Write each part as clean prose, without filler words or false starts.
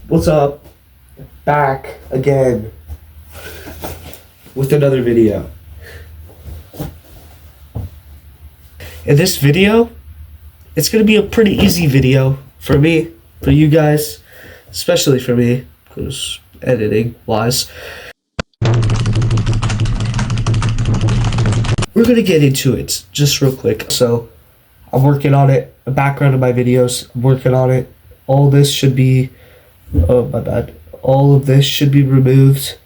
What's up? Back again with another video. In this video, it's gonna be a pretty easy video for me, for you guys, especially for me, because editing wise. We're gonna get into it just real quick. So, I'm working on it. The background of my videos, I'm working on it. All this should be, oh my bad. All of this should be removed.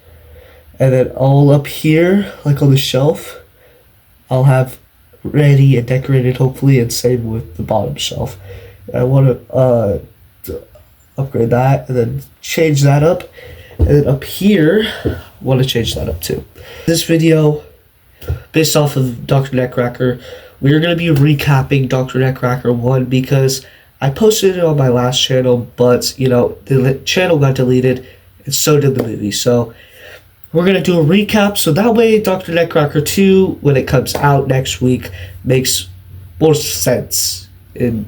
And then all up here, like on the shelf, I'll have ready and decorated hopefully, and same with the bottom shelf. I want to upgrade that and then change that up. And then up here, I want to change that up too. This video, based off of Dr. Neckcracker, we're going to be recapping Dr. Neckcracker 1 because I posted it on my last channel, but, you know, the channel got deleted, and so did the movie. So, we're going to do a recap, so that way Dr. Neckcracker 2, when it comes out next week, makes more sense in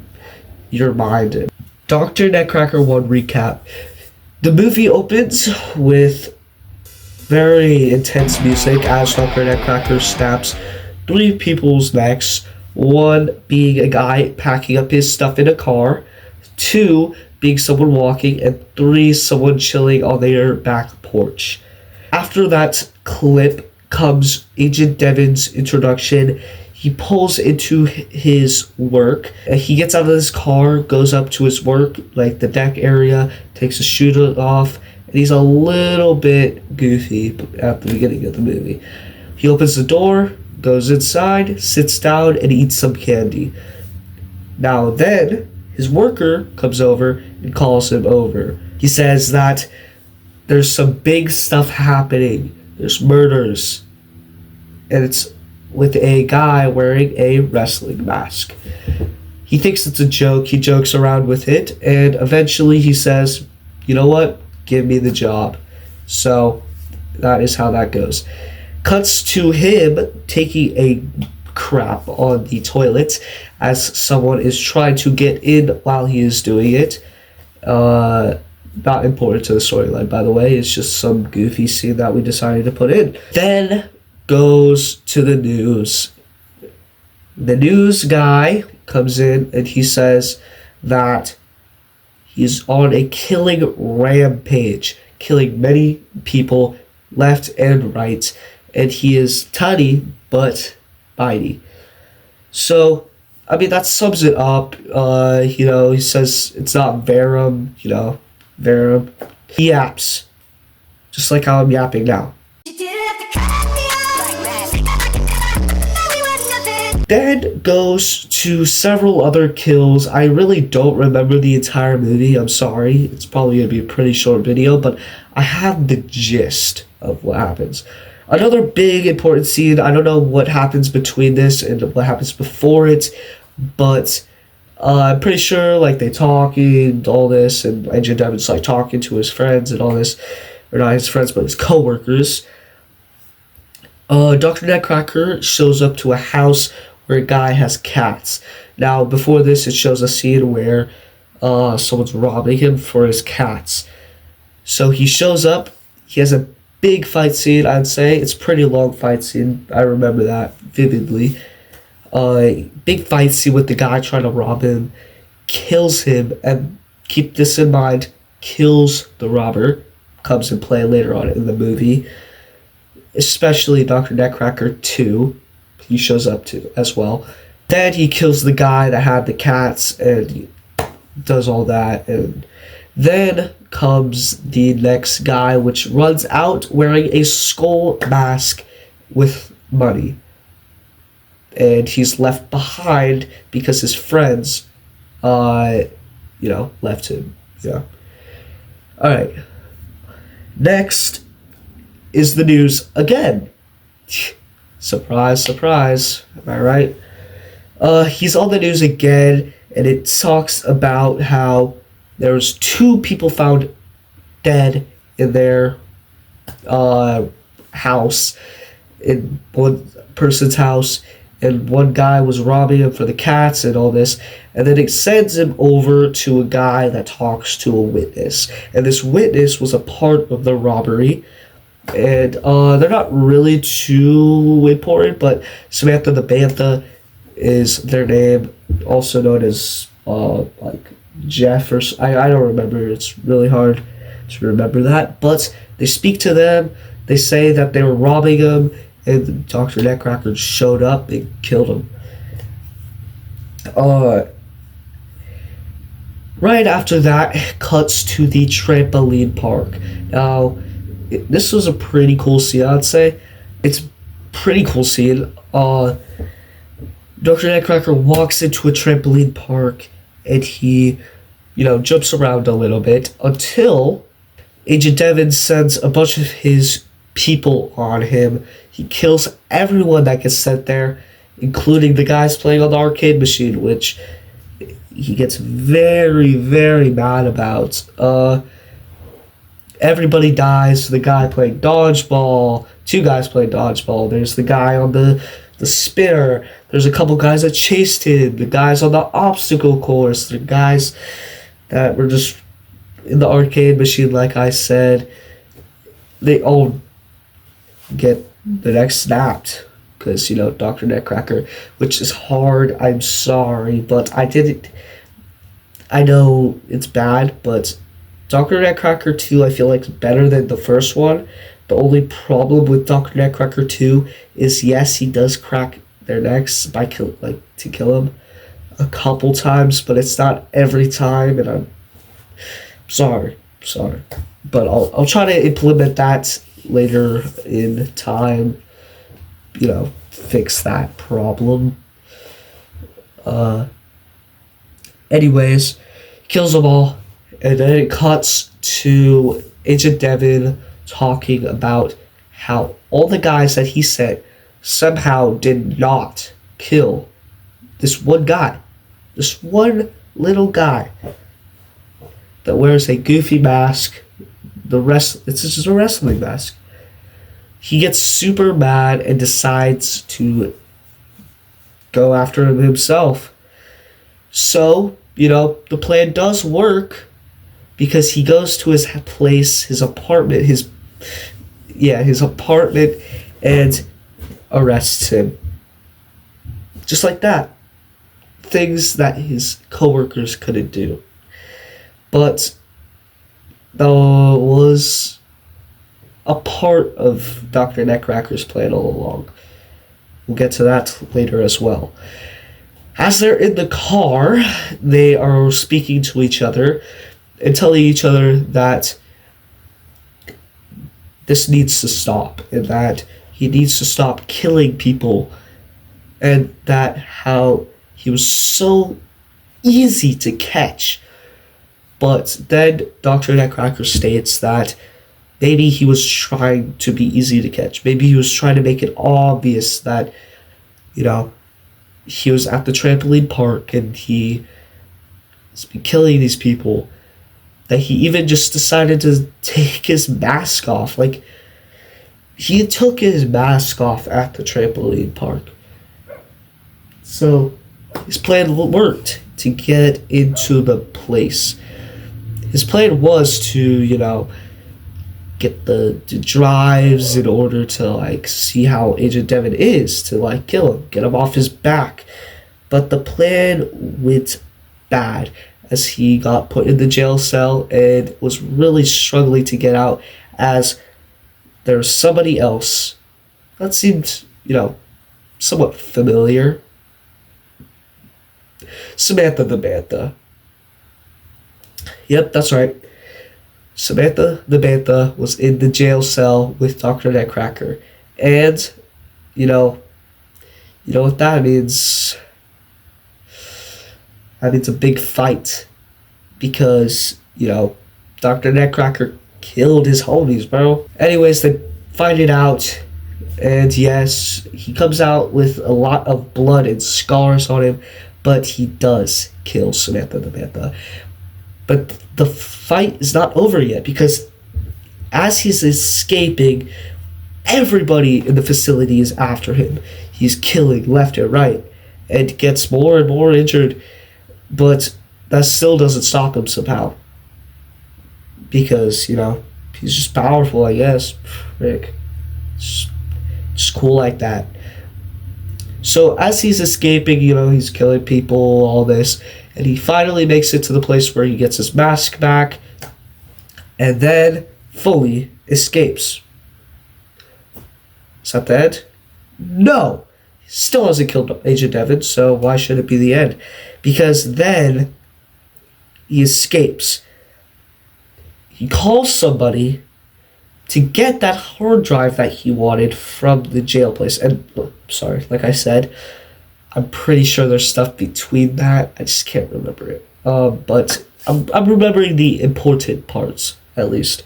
your mind. Dr. Neckcracker 1 recap. The movie opens with very intense music as Dr. Neckcracker snaps 3 people's necks. 1 being a guy packing up his stuff in a car, 2 being someone walking, and 3 someone chilling on their back porch. After that clip comes Agent Devin's introduction. He pulls into his work. He gets out of his car, goes up to his work, like the deck area, takes his shoes off, and he's a little bit goofy at the beginning of the movie. He opens the door, goes inside, sits down, and eats some candy. Now then, his worker comes over and calls him over. He says that there's some big stuff happening. There's murders. And it's with a guy wearing a wrestling mask. He thinks it's a joke. He jokes around with it. And eventually he says, you know what? Give me the job. So that is how that goes. Cuts to him taking a crap on the toilet as someone is trying to get in while he is doing it. Not important to the storyline, by the way. It's just some goofy scene that we decided to put in. Then goes to the news. The news guy comes in and he says that he's on a killing rampage, killing many people left and right, and he is tiny but mighty. So, I mean, that sums it up. He says it's not Verum, Verum. He yaps, just like how I'm yapping now. Then goes to several other kills. I really don't remember the entire movie. I'm sorry. It's probably going to be a pretty short video, but I have the gist of what happens. Another big important scene. I don't know what happens between this and what happens before it, but I'm pretty sure like they talk and all this, and Agent Devin's like talking to his friends and all this, or not his friends, but his co-workers. Dr. Neckcracker shows up to a house where a guy has cats. Now, before this, it shows a scene where someone's robbing him for his cats. So he shows up. He has a big fight scene, I'd say. It's a pretty long fight scene. I remember that vividly. Big fight scene with the guy trying to rob him. Kills him, and keep this in mind, kills the robber. Comes in play later on in the movie. Especially Dr. Neckcracker 2. He shows up to as well. Then he kills the guy that had the cats and he does all that. And then comes the next guy, which runs out wearing a skull mask with money. And he's left behind because his friends, left him. Yeah. Alright. Next is the news again. Surprise, surprise. Am I right? He's on the news again, and it talks about how there's 2 people found dead in their house, in one person's house, and one guy was robbing him for the cats and all this, and then it sends him over to a guy that talks to a witness, and this witness was a part of the robbery, and they're not really too important, but Samantha the Bantha is their name, also known as like Jeff or I don't remember. It's really hard to remember that, but they speak to them. They say that they were robbing him, and Dr. Neckcracker showed up and killed him. Right after that, cuts to the trampoline park. Now, this was a pretty cool scene, I'd say. It's a pretty cool scene. Dr. Neckcracker walks into a trampoline park, and he, jumps around a little bit until Agent Devon sends a bunch of his people on him. He kills everyone that gets sent there, including the guys playing on the arcade machine, which he gets very, very mad about. Everybody dies. The guy playing dodgeball, two guys playing dodgeball. There's the guy on the spinner. There's a couple guys that chased him. The guys on the obstacle course. The guys that were just in the arcade machine, like I said. They all get the neck snapped because, Dr. Neckcracker, which is hard. I'm sorry, but I know it's bad, but Dr. Neckcracker 2 I feel like is better than the first one. The only problem with Dr. Neckcracker 2 is, yes, he does crack their necks to kill them a couple times, but it's not every time, and I'm sorry. But I'll try to implement that later in time, fix that problem. Anyways, kills them all, and then it cuts to Agent Devon talking about how all the guys that he sent somehow did not kill this one guy. This one little guy that wears a goofy mask. It's just a wrestling mask. He gets super mad and decides to go after him himself. So, the plan does work because he goes to his place, his apartment, his apartment, and arrests him. Just like that. Things that his coworkers couldn't do. But that was a part of Dr. Neckcracker's plan all along. We'll get to that later as well. As they're in the car, they are speaking to each other and telling each other that this needs to stop, and that he needs to stop killing people, and that how he was so easy to catch. But then Dr. Neckcracker states that maybe he was trying to be easy to catch. Maybe he was trying to make it obvious that, he was at the trampoline park and he has been killing these people. That he even just decided to take his mask off. Like, he took his mask off at the trampoline park. So, his plan worked to get into the place. His plan was to, get the drives in order to, see how Agent Devon is, to, kill him, get him off his back. But the plan went bad as he got put in the jail cell and was really struggling to get out, as there was somebody else that seemed, somewhat familiar. Samantha the Bantha. Yep, that's right. Samantha the Bantha was in the jail cell with Dr. Neckcracker. And, you know what that means? That means a big fight. Because, Dr. Neckcracker killed his homies, bro. Anyways, they find it out. And yes, he comes out with a lot of blood and scars on him. But he does kill Samantha the Bantha. But the fight is not over yet, because as he's escaping, everybody in the facility is after him. He's killing left and right and gets more and more injured, but that still doesn't stop him somehow. Because, he's just powerful, I guess. Rick. Just cool like that. So as he's escaping, he's killing people, all this, and he finally makes it to the place where he gets his mask back, and then fully escapes. Is that the end? No! He still hasn't killed Agent Devon, so why should it be the end? Because then he escapes. He calls somebody to get that hard drive that he wanted from the jail place. And, sorry, like I said, I'm pretty sure there's stuff between that. I just can't remember it. But I'm remembering the important parts, at least.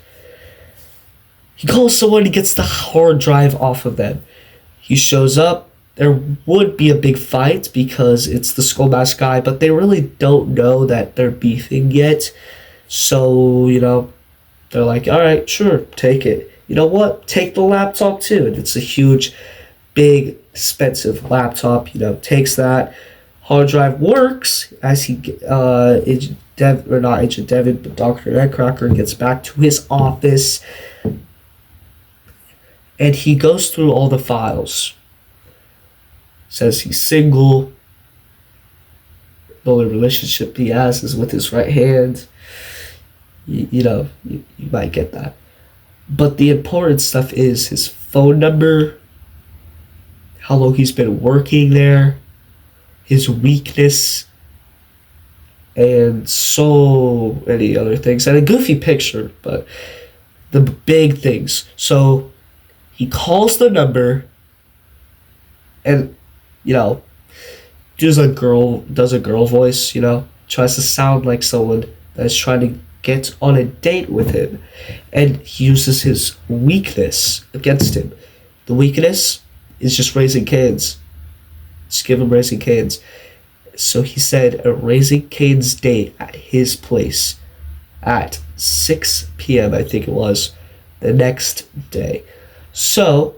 He calls someone, he gets the hard drive off of them. He shows up. There would be a big fight because it's the Skull Mask guy, but they really don't know that they're beefing yet. So, they're like, all right, sure, take it. You know what? Take the laptop too. And it's a huge, big, expensive laptop. Takes that. Hard drive works as he, not Agent Devon, but Dr. Neckcracker gets back to his office. And he goes through all the files. Says he's single. The only relationship he has is with his right hand. You might get that. But the important stuff is his phone number, how long he's been working there, his weakness, and so many other things. And a goofy picture, but the big things. So he calls the number and, does a girl voice, tries to sound like someone that's trying to get on a date with him, and he uses his weakness against him. The weakness is just raising Cane's. Just give him Raising Cane's. So he said a Raising Cane's date at his place at 6 p.m. I think it was the next day. So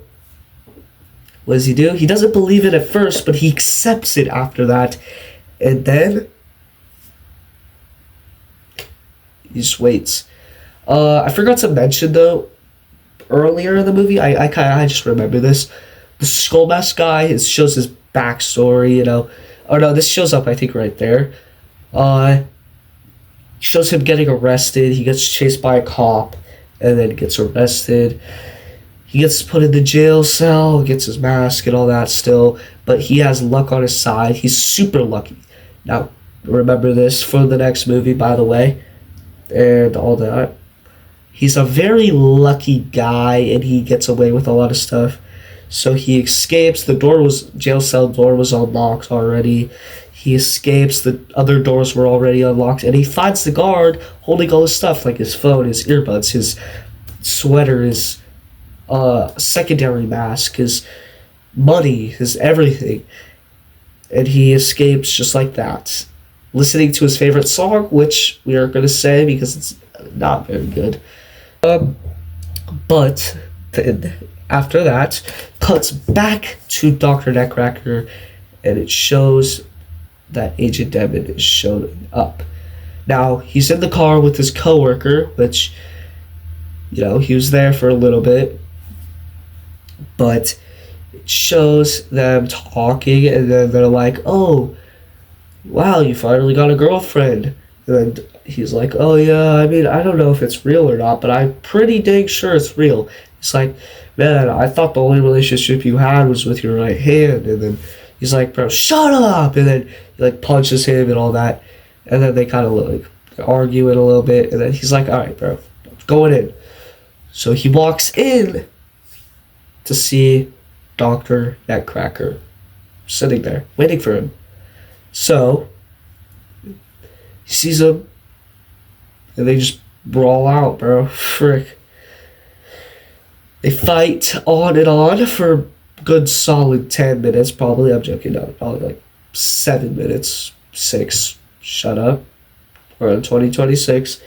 what does he do? He doesn't believe it at first, but he accepts it after that, and then he just waits. I forgot to mention though, earlier in the movie, I just remember this. The Skull Mask guy shows his backstory, Oh no, this shows up I think right there. Shows him getting arrested. He gets chased by a cop, and then gets arrested. He gets put in the jail cell, gets his mask and all that still, but he has luck on his side. He's super lucky. Now, remember this for the next movie, by the way, and all that. He's a very lucky guy, and he gets away with a lot of stuff. So he escapes. Jail cell door was unlocked already. He escapes. The other doors were already unlocked, and he finds the guard holding all his stuff, like his phone, his earbuds, his sweater, his secondary mask, his money, his everything. And he escapes just like that, listening to his favorite song, which we aren't going to say because it's not very good. But then after that, cuts back to Dr. Neckcracker, and it shows that Agent Devon is showing up. Now, he's in the car with his coworker, which, he was there for a little bit, but it shows them talking, and then they're like, oh, wow, you finally got a girlfriend. And he's like, oh yeah, I don't know if it's real or not, but I'm pretty dang sure it's real. He's like, man, I thought the only relationship you had was with your right hand. And then he's like, bro, shut up. And then he punches him and all that. And then they kind of argue it a little bit. And then he's like, all right, bro, I'm going in. So he walks in to see Dr. Neckcracker sitting there, waiting for him. So he sees him, and they just brawl out, bro. Frick. They fight on and on for a good solid 10 minutes, probably. I'm joking, no, probably 7 minutes, 6. Shut up. We're in 2026.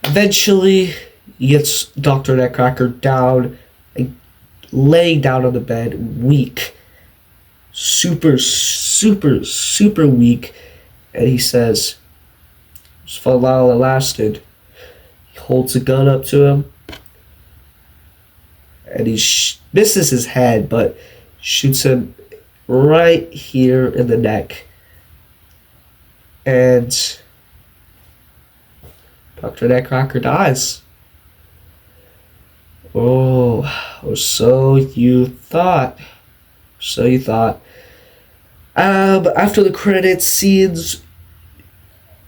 Eventually, he gets Dr. Neckcracker down laying down on the bed, weak, super, super, super weak. And he says, just for while it lasted, he holds a gun up to him, and he misses his head, but shoots him right here in the neck. And Dr. Neckcracker dies. Oh, or so you thought. So you thought. After the credits scenes,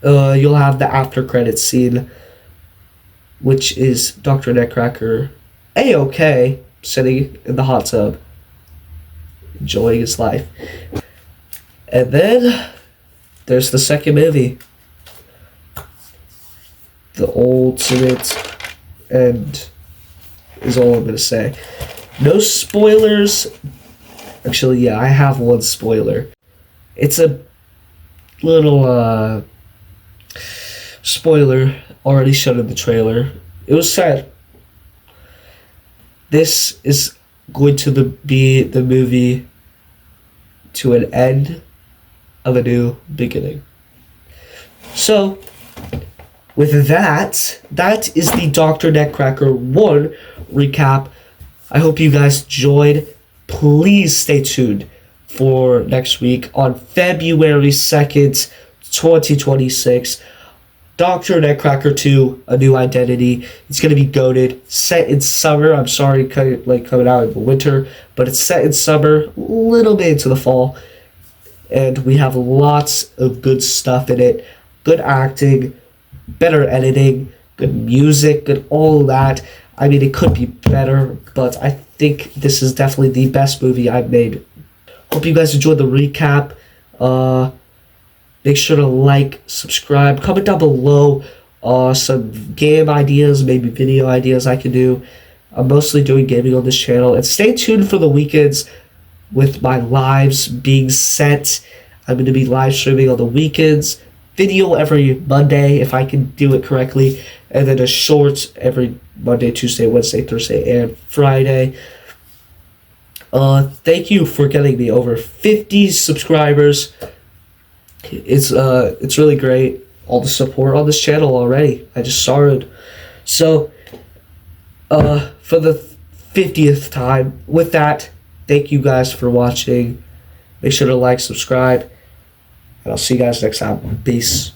you'll have the after credits scene, which is Dr. Neckcracker A-OK, sitting in the hot tub, enjoying his life. And then there's the second movie, the ultimate end is all I'm gonna say. No spoilers. Actually, yeah, I have one spoiler. It's a little spoiler already shown in the trailer. It was said this is going to be the movie to an end of a new beginning. So, with that is the Dr. Neckcracker 1 recap. I hope you guys enjoyed. Please stay tuned for next week on February 2nd, 2026. Dr. Neckcracker 2, A New Identity. It's going to be goated. Set in summer. I'm sorry, coming out in the winter, but it's set in summer, a little bit into the fall. And we have lots of good stuff in it. Good acting, better editing, good music, good all that. I mean, it could be better, but I think this is definitely the best movie I've made. Hope you guys enjoyed the recap. Make sure to like, subscribe, comment down below some game ideas, maybe video ideas I can do. I'm mostly doing gaming on this channel. And stay tuned for the weekends with my lives being set. I'm going to be live streaming on the weekends. Video every Monday, if I can do it correctly. And then a short every Monday, Tuesday, Wednesday, Thursday, and Friday. Thank you for getting me over 50 subscribers. It's really great. All the support on this channel already. I just started. So, for the 50th time, with that, thank you guys for watching. Make sure to like, subscribe, and I'll see you guys next time. Peace.